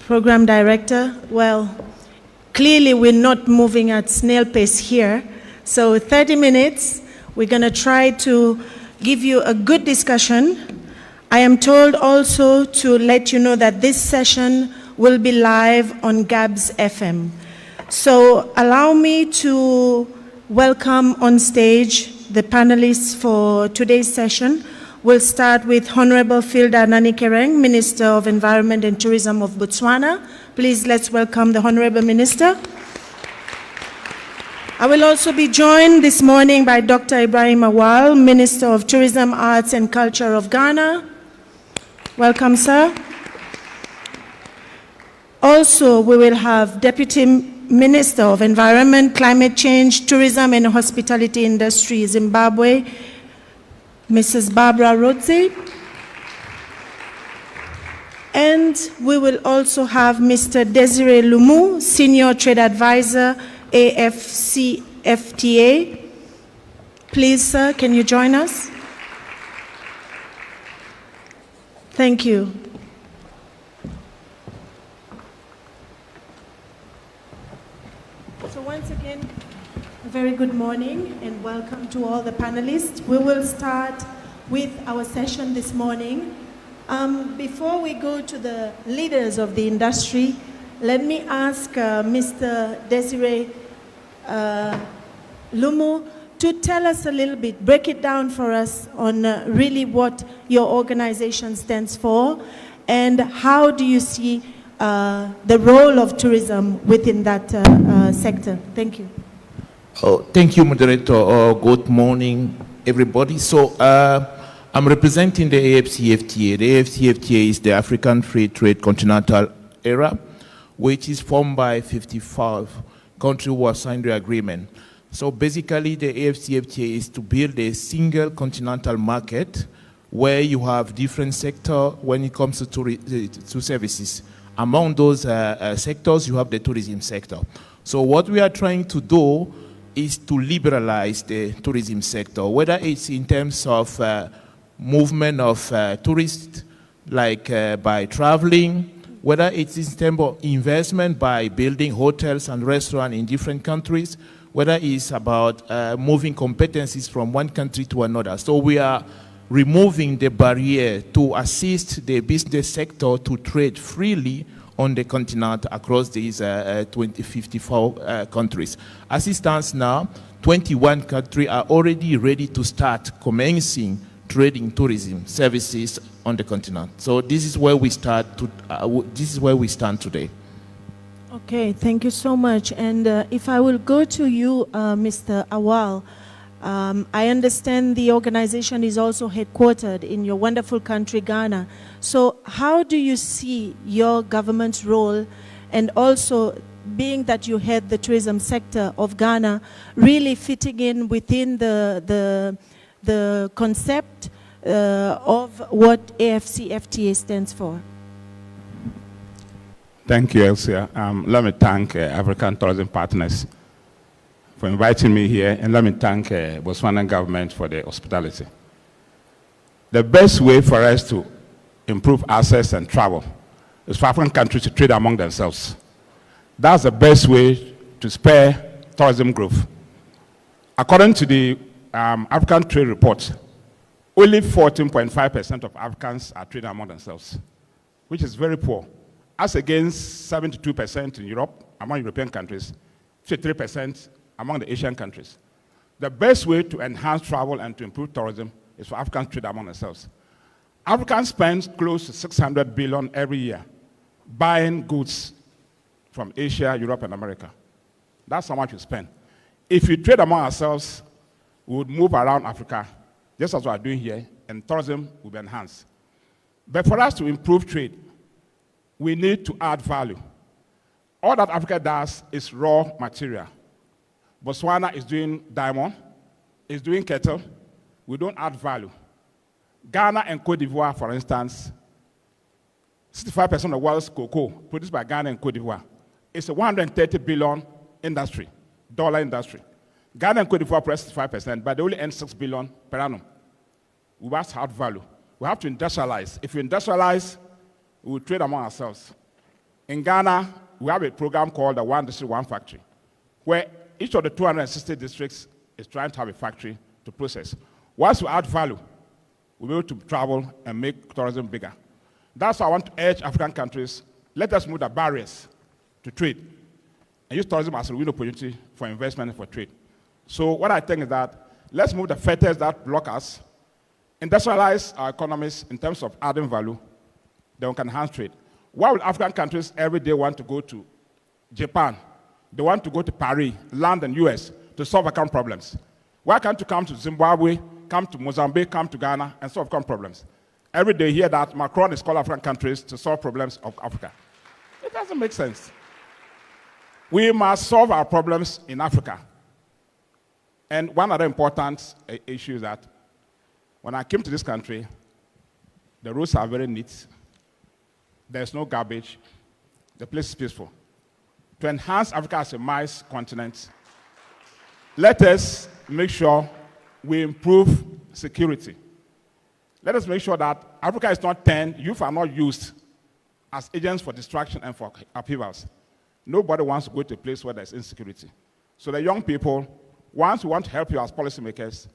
Program Director. Well, clearly we're not moving at snail pace here. So 30 minutes, we're going to try to give you a good discussion. I am told also to let you know that this session will be live on Gabs FM. So allow me to welcome on stage the panelists for today's session. We'll start with Honorable Filda Nanikereng, Minister of Environment and Tourism of Botswana. Please let's welcome the Honorable Minister. I will also be joined this morning by Dr. Ibrahim Awal, Minister of Tourism, Arts and Culture of Ghana. Welcome, sir. Also, we will have Deputy Minister of Environment, Climate Change, Tourism and Hospitality Industry, Zimbabwe, Mrs. Barbara Rodze. And we will also have Mr. Desiree Lumu, Senior Trade Advisor, AfCFTA. Please, sir, can you join us? Thank you. So once again, a very good morning and welcome to all the panelists. We will start with our session this morning. Before we go to the leaders of the industry, let me ask Mr. Desiree Lumu to tell us a little bit, break it down for us on really what your organization stands for and how do you see the role of tourism within that sector. Thank you. Oh, thank you, moderator. Good morning, everybody. So I'm representing the AfCFTA. The AfCFTA is the African Free Trade Continental Area, which is formed by 55 countries who have signed the agreement. So basically, the AfCFTA is to build a single continental market where you have different sectors when it comes to services. Among those sectors, you have the tourism sector. So what we are trying to do is to liberalize the tourism sector, whether it's in terms of movement of tourists, like by traveling, whether it's in terms of investment by building hotels and restaurants in different countries, whether it's about moving competencies from one country to another. So we are removing the barrier to assist the business sector to trade freely on the continent across these 54 countries. As it stands now, 21 countries are already ready to start commencing trading tourism services on the continent. So this is where we start. This is where we stand today. Okay, thank you so much. And if I will go to you, Mr. Awal, I understand the organization is also headquartered in your wonderful country, Ghana. So how do you see your government's role, and also being that you head the tourism sector of Ghana, really fitting in within the concept of what AfCFTA stands for? Thank you, Elsia. Let me thank African Tourism Partners for inviting me here, and let me thank Botswana government for the hospitality. The best way for us to improve access and travel is for African countries to trade among themselves. That's the best way to spur tourism growth. According to the African Trade Report, only 14.5% of Africans are trading among themselves, which is very poor, as against 72% in Europe, among European countries, 53% among the Asian countries. The best way to enhance travel and to improve tourism is for Africans to trade among themselves. Africans spend close to 600 billion every year buying goods from Asia, Europe, and America. That's how much we spend. If we trade among ourselves, we would move around Africa, just as we are doing here, and tourism will be enhanced. But for us to improve trade, we need to add value. All that Africa does is raw material. Botswana is doing diamond, is doing cattle. We don't add value. Ghana and Cote d'Ivoire, for instance, 65% of the world's cocoa produced by Ghana and Cote d'Ivoire. It's a $130 billion dollar industry. Ghana and Cote d'Ivoire produce 65%, but they only earn $6 billion per annum. We must add value. We have to industrialize. If we industrialize, we will trade among ourselves. In Ghana, we have a program called the One District, One Factory, where each of the 260 districts is trying to have a factory to process. Once we add value, we'll be able to travel and make tourism bigger. That's why I want to urge African countries, let us move the barriers to trade and use tourism as a window opportunity for investment and for trade. So what I think is that let's move the fetters that block us, industrialize our economies in terms of adding value, then we can enhance trade. Why would African countries every day want to go to Japan? They want to go to Paris, London, US to solve account problems. Why can't you come to Zimbabwe, come to Mozambique, come to Ghana and solve account problems? Every day you hear that Macron is calling African countries to solve problems of Africa. It doesn't make sense. We must solve our problems in Africa. And one other important issue is that when I came to this country, the roads are very neat. There's no garbage. The place is peaceful. To enhance Africa as a mice continent, let us make sure we improve security. Let us make sure that Africa is not turned, youth are not used as agents for distraction and for upheavals. Nobody wants to go to a place where there's insecurity. So the young people, once we want to help you as policymakers,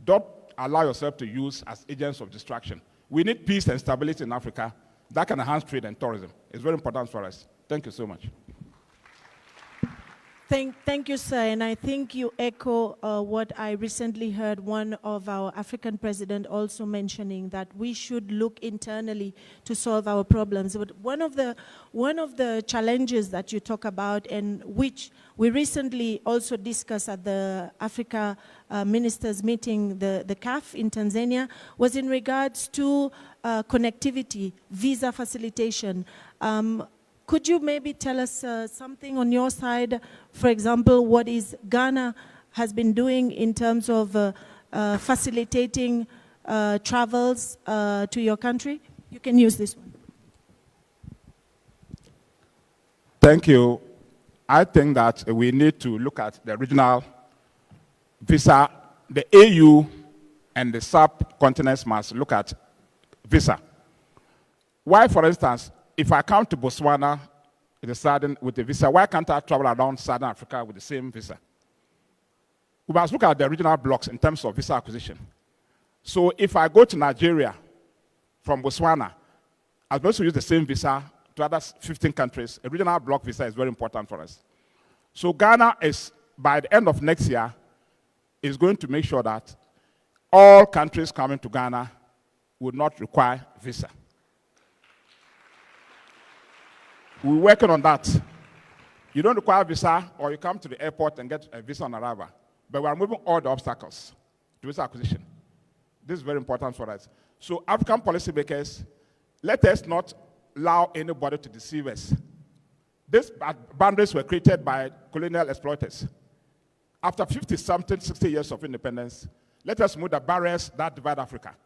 don't allow yourself to use as agents of distraction. We need peace and stability in Africa that can enhance trade and tourism. It's very important for us. Thank you so much. Thank you, sir. And I think you echo what I recently heard one of our African presidents also mentioning, that we should look internally to solve our problems. But one of the challenges that you talk about, and which we recently also discussed at the Africa Ministers meeting, the CAF in Tanzania, was in regards to connectivity, visa facilitation. Could you maybe tell us something on your side, for example, what is Ghana has been doing in terms of facilitating travels to your country? You can use this one. Thank you. I think that we need to look at the regional visa. The AU and the subcontinents must look at visa. Why, for instance, if I come to Botswana with the visa, why can't I travel around Southern Africa with the same visa? We must look at the regional blocks in terms of visa acquisition. So if I go to Nigeria from Botswana, I'm supposed to use the same visa to other 15 countries. A regional block visa is very important for us. So Ghana is, by the end of next year, is going to make sure that all countries coming to Ghana would not require visa. We're working on that. You don't require a visa, or you come to the airport and get a visa on arrival. But we are moving all the obstacles to visa acquisition. This is very important for us. So African policymakers, let us not allow anybody to deceive us. These boundaries were created by colonial exploiters. After 50-something, 60 years of independence, let us move the barriers that divide Africa.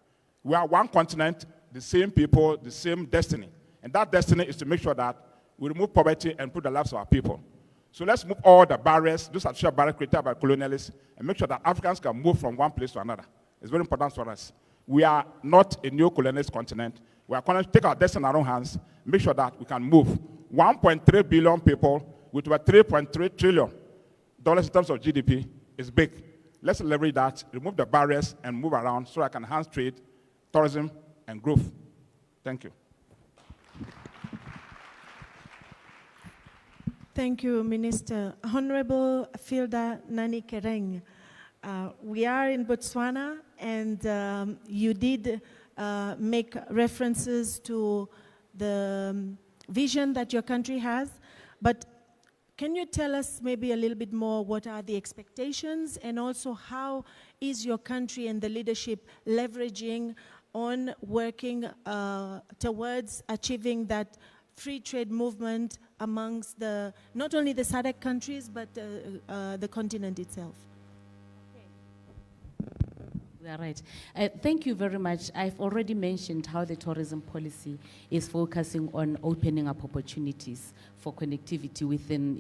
We are one continent, the same people, the same destiny. And that destiny is to make sure that we remove poverty and improve the lives of our people. So let's move all the barriers, those artificial barriers created by colonialists, and make sure that Africans can move from one place to another. It's very important for us. We are not a neo-colonialist continent. We are going to take our destiny in our own hands, make sure that we can move 1.3 billion people with over $3.3 trillion in terms of GDP is big. Let's leverage that, remove the barriers, and move around so I can enhance trade, tourism, and growth. Thank you. Thank you, Minister. Honorable Filda Nani Kereng, we are in Botswana, and you did make references to the vision that your country has, but can you tell us maybe a little bit more what are the expectations, and also how is your country and the leadership leveraging on working towards achieving that free trade movement amongst not only the SADC countries, but the continent itself? We are right. Thank you very much. I've already mentioned how the tourism policy is focusing on opening up opportunities for connectivity within,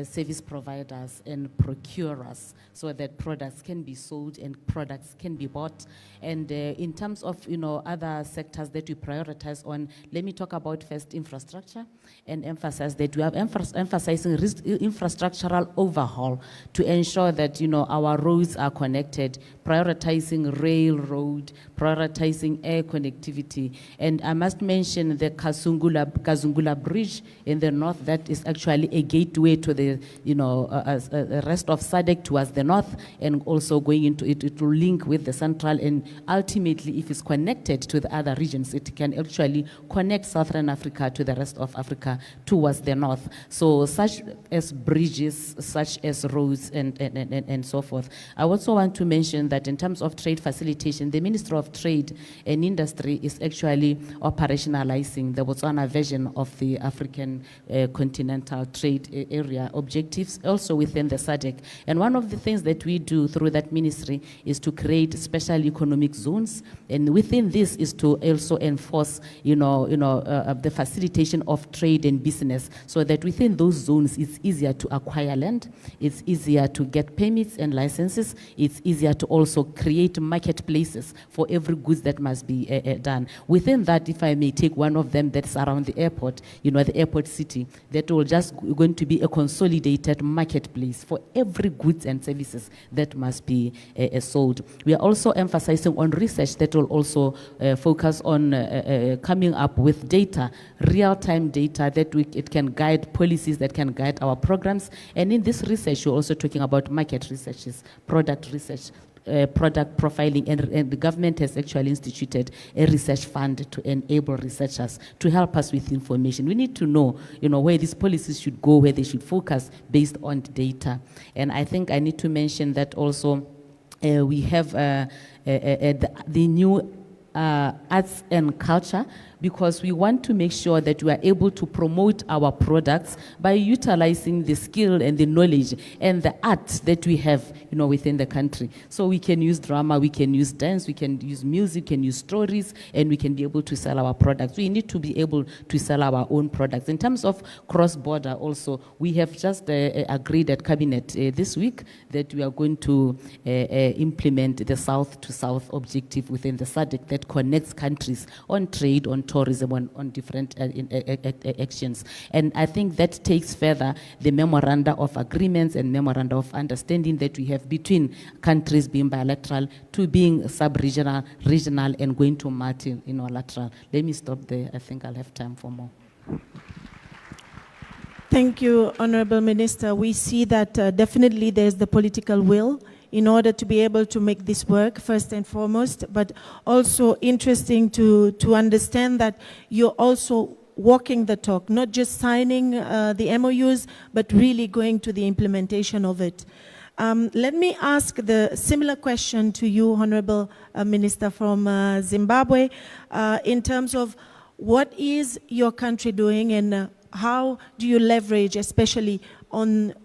service providers and procurers, so that products can be sold and products can be bought. And in terms of, other sectors that we prioritize on, let me talk about first infrastructure and emphasize that we are emphasizing infrastructural overhaul to ensure that, our roads are connected, prioritizing railroad, prioritizing air connectivity. And I must mention the Kazungula Bridge in the north, that is actually a gateway to the, rest of SADC towards the north, and also going into it, it will link with the central, and ultimately, if it's connected to the other regions, it can actually connect Southern Africa to the rest of Africa towards the north. So such as bridges, such as roads, and so forth. I also want to mention that in terms of trade facilitation, the Ministry of Trade and Industry is actually operationalizing the Botswana version of the African continental trade area objectives, also within the SADC. And one of the things that we do through that ministry is to create special economic zones, and within this is to also enforce, the facilitation of trade and business, so that within those zones it's easier to acquire land, it's easier to get permits and licenses, it's easier to also create marketplaces for every goods that must be done. Within that, if I may take one of them that's around the airport, the airport city, that will just going to be a consolidated marketplace for every goods and services that must be sold. We are also emphasizing on research that will also focus on coming up with data, real-time data that it can guide policies, that can guide our programs. And in this research, we're also talking about market researches, product research, product profiling, and the government has actually instituted a research fund to enable researchers to help us with information. We need to know, where these policies should go, where they should focus based on data. And I think I need to mention that also we have the new arts and culture, because we want to make sure that we are able to promote our products by utilizing the skill and the knowledge and the art that we have, within the country. So we can use drama, we can use dance, we can use music, we can use stories, and we can be able to sell our products. We need to be able to sell our own products. In terms of cross-border also, we have just agreed at Cabinet this week that we are going to implement the South-to-South objective within the SADC that connects countries on trade, on tourism, on different actions. And I think that takes further the memoranda of agreements and memoranda of understanding that we have between countries being bilateral to being sub-regional, regional, and going to multilateral. Let me stop there. I think I'll have time for more. Thank you, Honorable Minister. We see that definitely there's the political will in order to be able to make this work, first and foremost, but also interesting to understand that you're also walking the talk, not just signing the MOUs, but really going to the implementation of it. Let me ask the similar question to you, Honorable Minister from Zimbabwe, in terms of what is your country doing and how do you leverage, especially on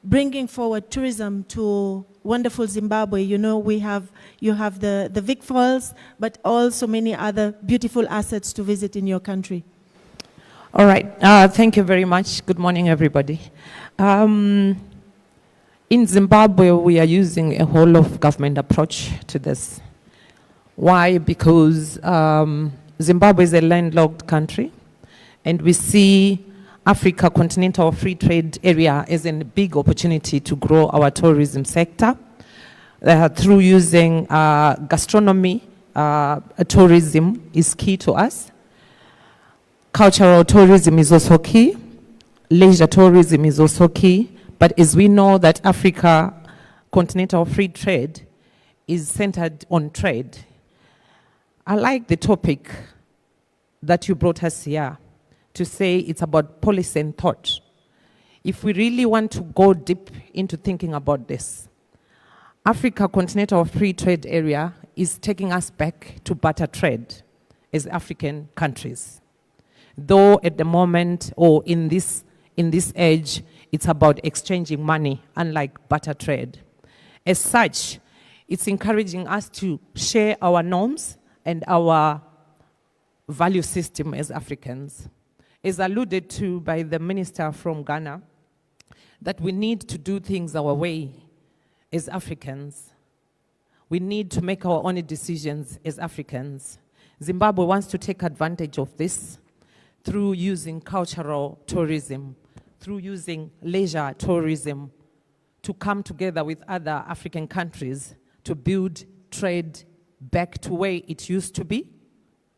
bringing forward tourism to wonderful Zimbabwe? You have the Vic Falls, but also many other beautiful assets to visit in your country. All right. Thank you very much. Good morning, everybody. In Zimbabwe, we are using a whole of government approach to this. Why? Because Zimbabwe is a landlocked country, and we see Africa Continental Free Trade Area is a big opportunity to grow our tourism sector through using gastronomy. Tourism is key to us. Cultural tourism is also key. Leisure tourism is also key. But as we know that Africa Continental Free Trade is centered on trade, I like the topic that you brought us here, to say it's about policy and thought. If we really want to go deep into thinking about this, Africa Continental Free Trade Area is taking us back to barter trade as African countries. Though at the moment, or in this age, it's about exchanging money, unlike barter trade. As such, It's encouraging us to share our norms and our value system as Africans. As alluded to by the minister from Ghana, that we need to do things our way as Africans. We need to make our own decisions as Africans. Zimbabwe wants to take advantage of this through using cultural tourism, through using leisure tourism to come together with other African countries to build trade back to where it used to be,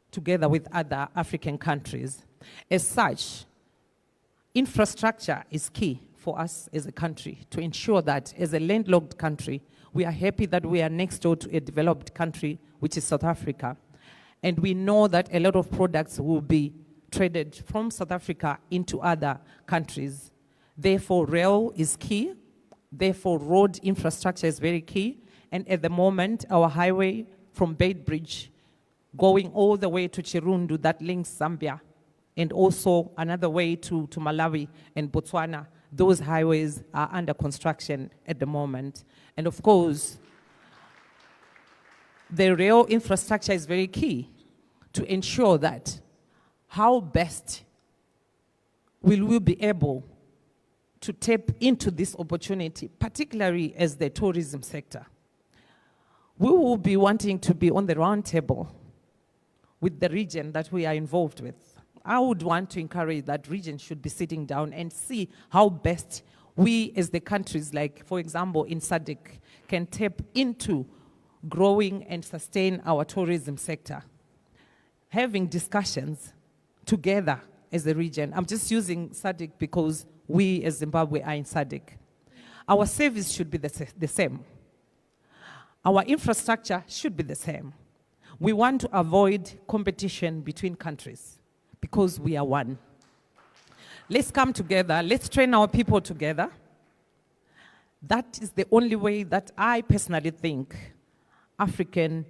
together with other African countries. As such, infrastructure is key for us as a country to ensure that as a landlocked country, we are happy that we are next door to a developed country, which is South Africa. And we know that a lot of products will be traded from South Africa into other countries. Therefore, rail is key. Therefore, road infrastructure is very key. And at the moment, our highway from Beitbridge going all the way to Chirundu that links Zambia, and also another way to Malawi and Botswana, those highways are under construction at the moment. And of course, the rail infrastructure is very key to ensure that how best will we be able to tap into this opportunity, particularly as the tourism sector. We will be wanting to be on the round table with the region that we are involved with. I would want to encourage that region should be sitting down and see how best we as the countries, like for example in SADC, can tap into growing and sustain our tourism sector. Having discussions together as a region. I'm just using SADC because we as Zimbabwe are in SADC. Our service should be the same. Our infrastructure should be the same. We want to avoid competition between countries because we are one. Let's come together, let's train our people together. That is the only way that I personally think Africa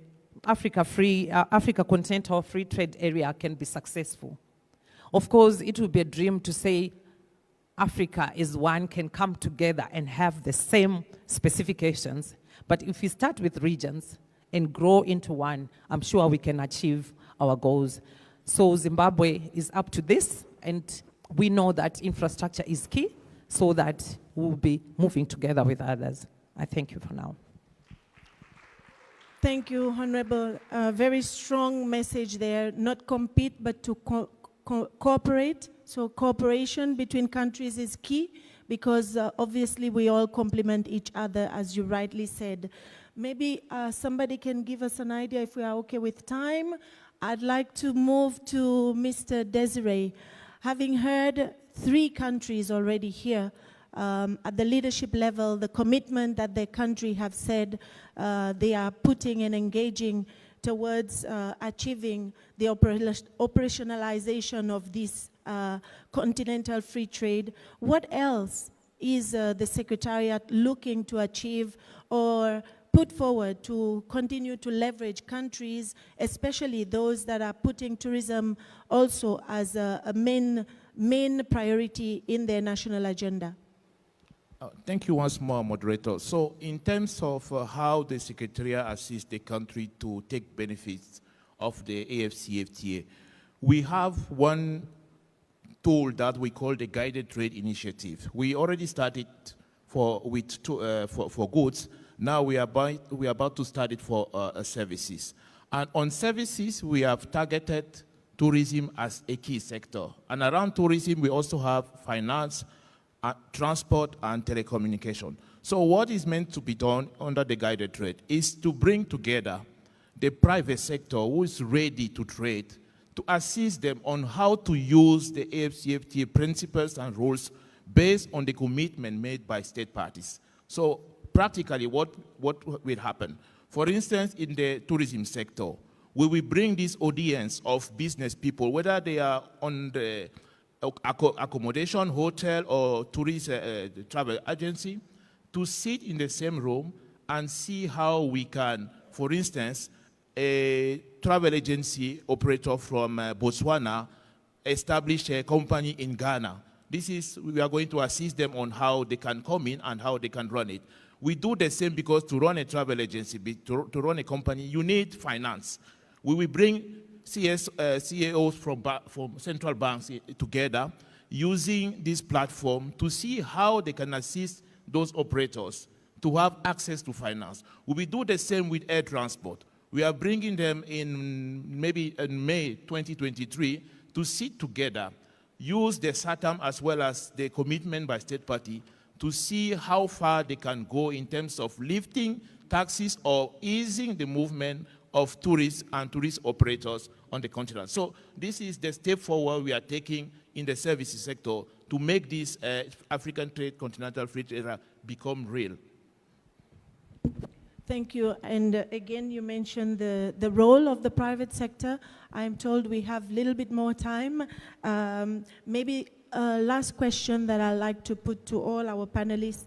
Continental Free Trade Area can be successful. Of course, it would be a dream to say Africa is one, can come together and have the same specifications. But if we start with regions and grow into one, I'm sure we can achieve our goals. So Zimbabwe is up to this, and we know that infrastructure is key so that we'll be moving together with others. I thank you for now. Thank you, Honorable. Very strong message there, not compete, but to cooperate. So cooperation between countries is key because obviously we all complement each other, as you rightly said. Maybe somebody can give us an idea if we are okay with time. I'd like to move to Mr. Desiree. Having heard 3 countries already here, at the leadership level, the commitment that the country have said they are putting and engaging towards achieving the operationalization of this continental free trade. What else is the Secretariat looking to achieve or put forward to continue to leverage countries, especially those that are putting tourism also as a main priority in their national agenda? Thank you once more, Moderator. So in terms of how the Secretariat assists the country to take benefits of the AfCFTA, we have one tool that we call the Guided Trade Initiative. We already started for goods. Now we are about to start it for services. And on services, we have targeted tourism as a key sector. And around tourism, we also have finance, transport, and telecommunication. So what is meant to be done under the guided trade is to bring together the private sector who is ready to trade, to assist them on how to use the AfCFTA principles and rules based on the commitment made by state parties. So practically, what will happen? For instance, in the tourism sector, we will bring this audience of business people, whether they are on the accommodation, hotel, or tourist travel agency, to sit in the same room and see how we can, for instance, a travel agency operator from Botswana establish a company in Ghana. We are going to assist them on how they can come in and how they can run it. We do the same because to run a travel agency, to run a company, you need finance. We will bring CEOs from central banks together using this platform to see how they can assist those operators to have access to finance. We will do the same with air transport. We are bringing them in maybe in May 2023 to sit together, use the SATAM as well as the commitment by state party to see how far they can go in terms of lifting taxes or easing the movement of tourists and tourist operators on the continent. So this is the step forward we are taking in the services sector to make this African trade, continental free trade area become real. Thank you. And again, you mentioned the role of the private sector. I'm told we have a little bit more time. Maybe a last question that I'd like to put to all our panelists,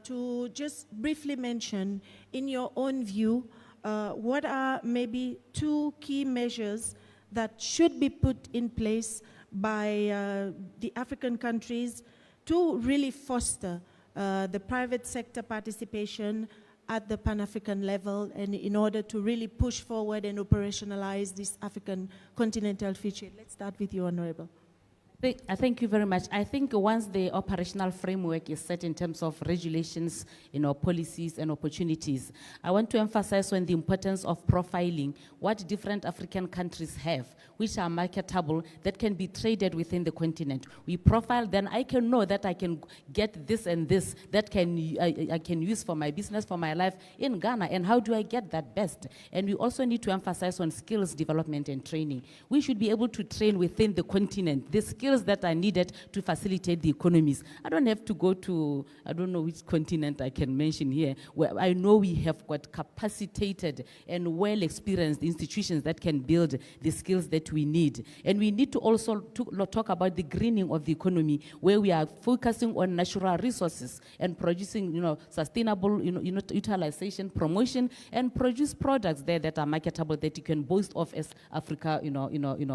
to just briefly mention, in your own view, what are maybe 2 key measures that should be put in place by the African countries to really foster the private sector participation at the Pan-African level, and in order to really push forward and operationalize this African continental free trade? Let's start with you, Honorable. Thank you very much. I think once the operational framework is set in terms of regulations, policies and opportunities, I want to emphasize on the importance of profiling what different African countries have, which are marketable, that can be traded within the continent. We profile, then I can know that I can get this and this that I can use for my business, for my life in Ghana, and how do I get that best? And we also need to emphasize on skills development and training. We should be able to train within the continent, the skills that are needed to facilitate the economies. I don't have to go to, I don't know which continent I can mention here, where I know we have got capacitated and well-experienced institutions that can build the skills that we need. And we need to also talk about the greening of the economy, where we are focusing on natural resources and producing, sustainable, utilization, promotion, and produce products there that are marketable, that you can boast of as Africa,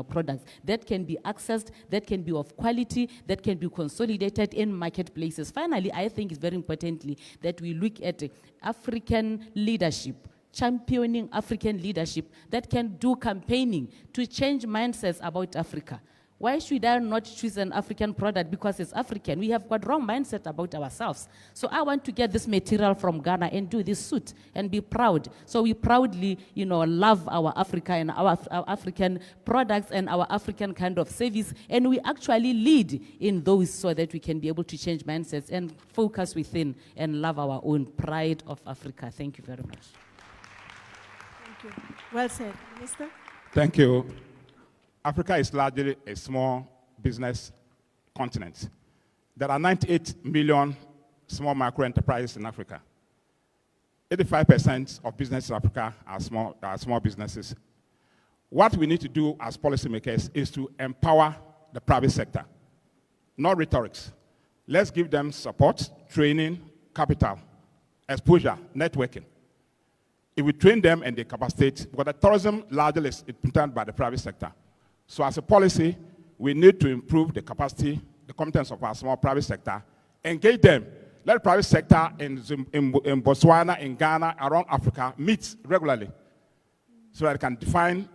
products that can be accessed, that can be of quality, that can be consolidated in marketplaces. Finally, I think it's very importantly that we look at African leadership, championing African leadership that can do campaigning to change mindsets about Africa. Why should I not choose an African product because it's African? We have got wrong mindset about ourselves. So I want to get this material from Ghana and do this suit and be proud. So we proudly, love our Africa and our African products and our African kind of service. And we actually lead in those so that we can be able to change mindsets and focus within and love our own pride of Africa. Thank you very much. Thank you. Well said. Minister? Thank you. Africa is largely a small business continent. There are 98 million small micro enterprises in Africa. 85% of businesses in Africa are small businesses. What we need to do as policymakers is to empower the private sector, not rhetorics. Let's give them support, training, capital, exposure, networking. If we train them and they capacitate, because the tourism largely is implemented by the private sector. So as a policy, we need to improve the capacity, the competence of our small private sector, engage them. Let the private sector in Botswana, in Ghana, around Africa, meet regularly so that they can define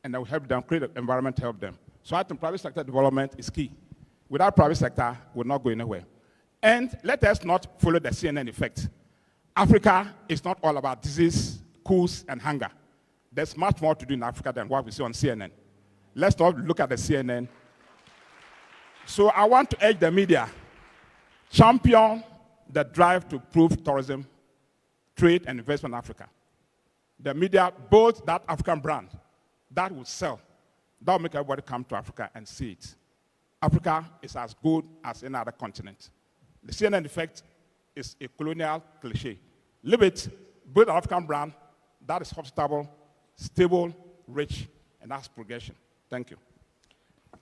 and that will help them, create an environment to help them. So I think private sector development is key. Without private sector, we're not going anywhere. And let us not follow the CNN effect. Africa is not all about disease, coups, and hunger. There's much more to do in Africa than what we see on CNN. Let's not look at the CNN. So I want to urge the media, champion the drive to improve tourism, trade, and investment in Africa. The media, both that African brand, that will sell. That will make everybody come to Africa and see it. Africa is as good as any other continent. The CNN effect is a colonial cliche. Leave it, build an African brand that is hospitable, stable, rich, and that's progression. Thank you.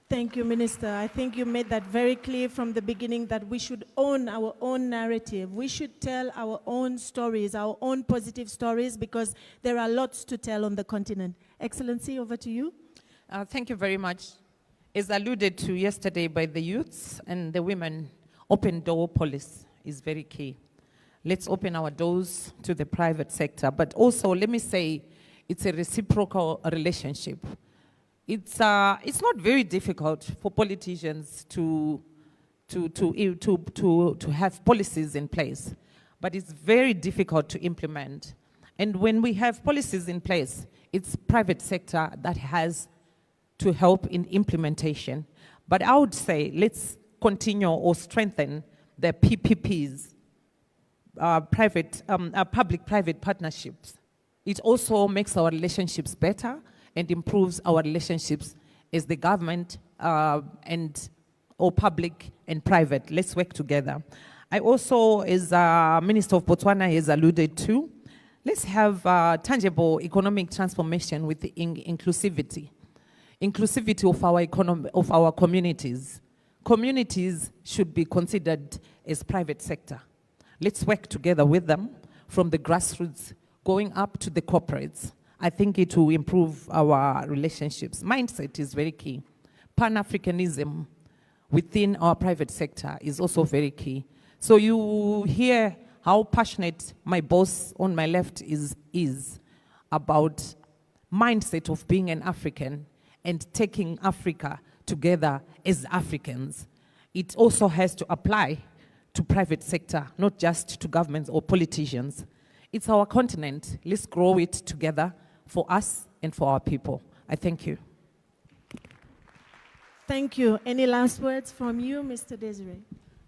Thank you, Minister. I think you made that very clear from the beginning that we should own our own narrative. We should tell our own stories, our own positive stories, because there are lots to tell on the continent. Excellency, over to you. Thank you very much. As alluded to yesterday by the youths and the women, open door policy is very key. Let's open our doors to the private sector. But also, let me say, it's a reciprocal relationship. It's not very difficult for politicians to have policies in place, but it's very difficult to implement. And when we have policies in place, it's private sector that has to help in implementation. But I would say let's continue or strengthen the PPPs, public-private partnerships. It also makes our relationships better and improves our relationships as the government or public and private. Let's work together. I also, as Minister of Botswana has alluded to, let's have tangible economic transformation with the inclusivity of our economy, of our communities. Communities should be considered as private sector. Let's work together with them from the grassroots going up to the corporates. I think it will improve our relationships. Mindset is very key. Pan-Africanism within our private sector is also very key. So you hear how passionate my boss on my left is about mindset of being an African and taking Africa together as Africans. It also has to apply to private sector, not just to governments or politicians. It's our continent. Let's grow it together for us and for our people. I thank you. Thank you. Any last words from you, Mr. Desiree?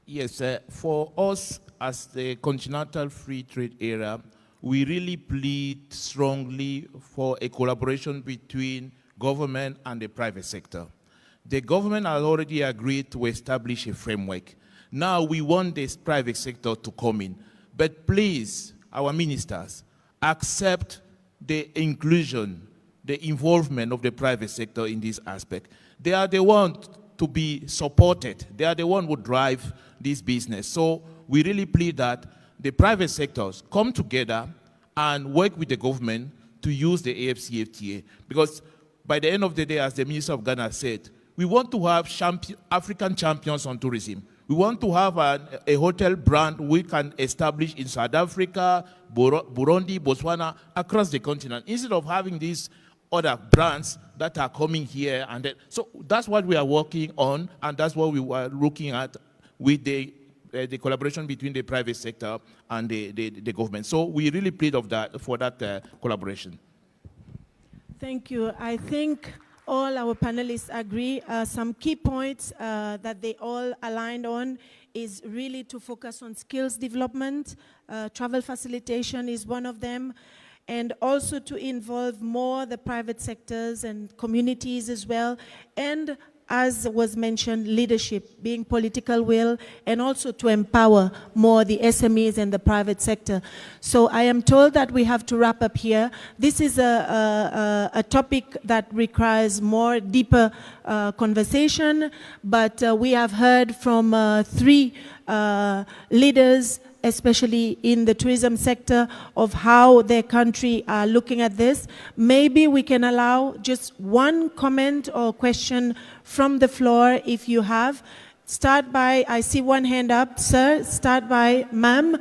Yes, for us as the Continental Free Trade Area, we really plead strongly for a collaboration between government and the private sector. The government has already agreed to establish a framework. Now we want this private sector to come in. But please, our ministers, accept the inclusion, the involvement of the private sector in this aspect. They are the ones to be supported. They are the ones who drive this business. So we really plead that the private sectors come together and work with the government to use the AfCFTA. Because by the end of the day, as the Minister of Ghana said, we want to have African champions on tourism. We want to have a hotel brand we can establish in South Africa, Burundi, Botswana, across the continent, instead of having these other brands that are coming here. And then, so that's what we are working on, and that's what we were looking at with the collaboration between the private sector and the government. So we really plead for that collaboration. Thank you. I think all our panelists agree. Some key points that they all aligned on is really to focus on skills development. Travel facilitation is one of them. And also to involve more the private sectors and communities as well. And as was mentioned, leadership, being political will, and also to empower more the SMEs and the private sector. So I am told that we have to wrap up here. This is a topic that requires more deeper conversation, but we have heard from three leaders, especially in the tourism sector, of how their country are looking at this. Maybe we can allow just one comment or question from the floor if you have. Start by, I see one hand up, sir. Start by, ma'am.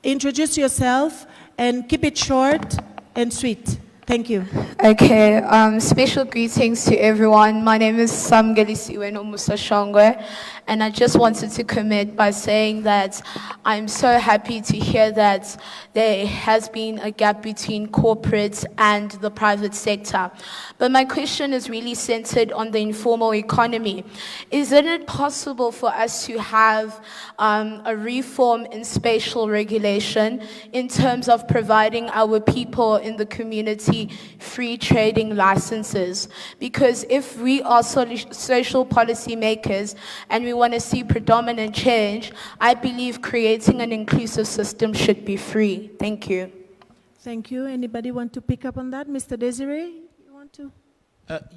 Introduce yourself and keep it short and sweet. Thank you. Okay, special greetings to everyone. My name is Samgelisiwe Musashongwe, and I just wanted to commit by saying that I'm so happy to hear that there has been a gap between corporate and the private sector. But my question is really centered on the informal economy. Isn't it possible for us to have a reform in spatial regulation in terms of providing our people in the community free trading licenses? Because if we are social policy makers and we want to see predominant change, I believe creating an inclusive system should be free. Thank you. Thank you. Anybody want to pick up on that? Mr. Desiree, you want to?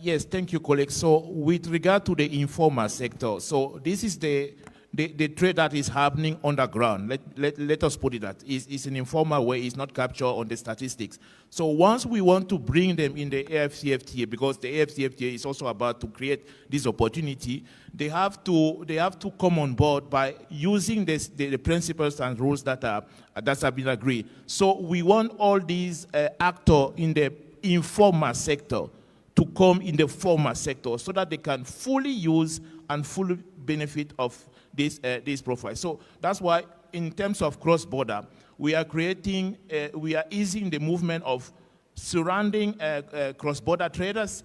Yes, thank you, colleague. So with regard to the informal sector, so this is the the trade that is happening underground. Let us put it that. It's an informal way, it's not captured on the statistics. So once we want to bring them in the AfCFTA, because the AfCFTA is also about to create this opportunity, they have to come on board by using the principles and rules that have been agreed. So we want all these actors in the informal sector to come in the formal sector so that they can fully use and fully benefit of this profile. So that's why in terms of cross-border, we are easing the movement of surrounding cross-border traders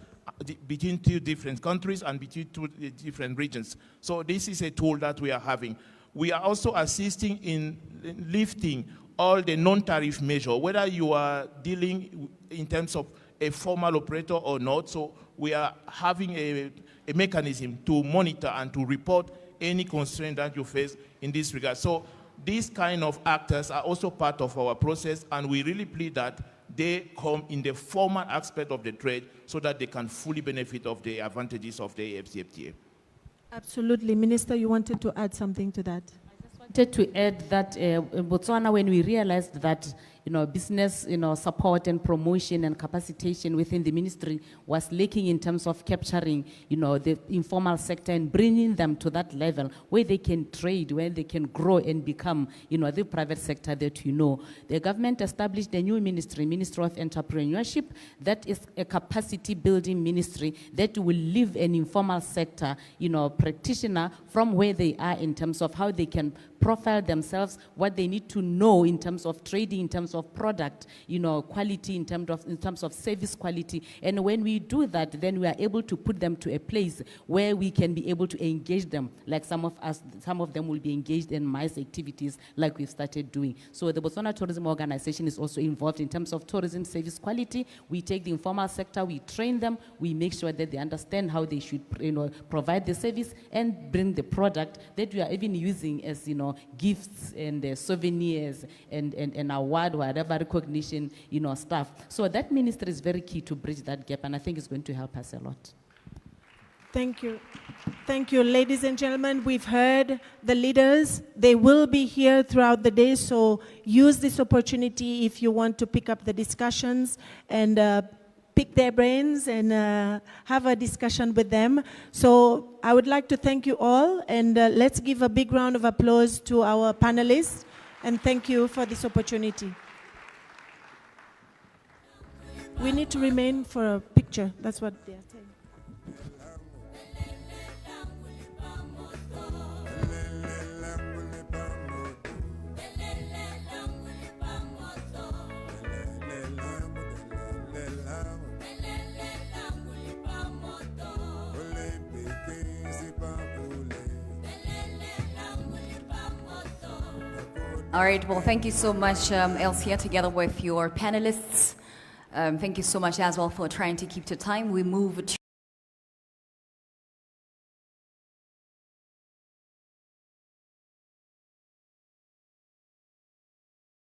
between two different countries and between two different regions. So this is a tool that we are having. We are also assisting in lifting all the non-tariff measures, whether you are dealing in terms of a formal operator or not. So we are having a mechanism to monitor and to report any constraint that you face in this regard. So these kind of actors are also part of our process, and we really plead that they come in the formal aspect of the trade so that they can fully benefit of the advantages of the AfCFTA. Absolutely. Minister, you wanted to add something to that? I just wanted to add that in Botswana, when we realized that business, support and promotion and capacitation within the ministry was lacking in terms of capturing, the informal sector and bringing them to that level where they can trade, where they can grow and become, the private sector that The government established a new ministry, Ministry of Entrepreneurship, that is a capacity building ministry that will leave an informal sector, practitioner from where they are in terms of how they can profile themselves, what they need to know in terms of trading, in terms of product, quality, in terms of service quality. And when we do that, then we are able to put them to a place where we can be able to engage them. Like some of them will be engaged in MICE activities like we've started doing. So the Botswana Tourism Organization is also involved in terms of tourism service quality. We take the informal sector, we train them, we make sure that they understand how they should provide the service and bring the product that we are even using as gifts and souvenirs and award, whatever recognition, stuff. So that ministry is very key to bridge that gap, and I think it's going to help us a lot. Thank you. Thank you, ladies and gentlemen. We've heard the leaders. They will be here throughout the day, so use this opportunity if you want to pick up the discussions and pick their brains and have a discussion with them. So I would like to thank you all, and let's give a big round of applause to our panelists, and thank you for this opportunity. We need to remain for a picture. That's what they are saying. All right, well, thank you so much, Elsia, together with your panelists. Thank you so much as well for trying to keep to time. We move to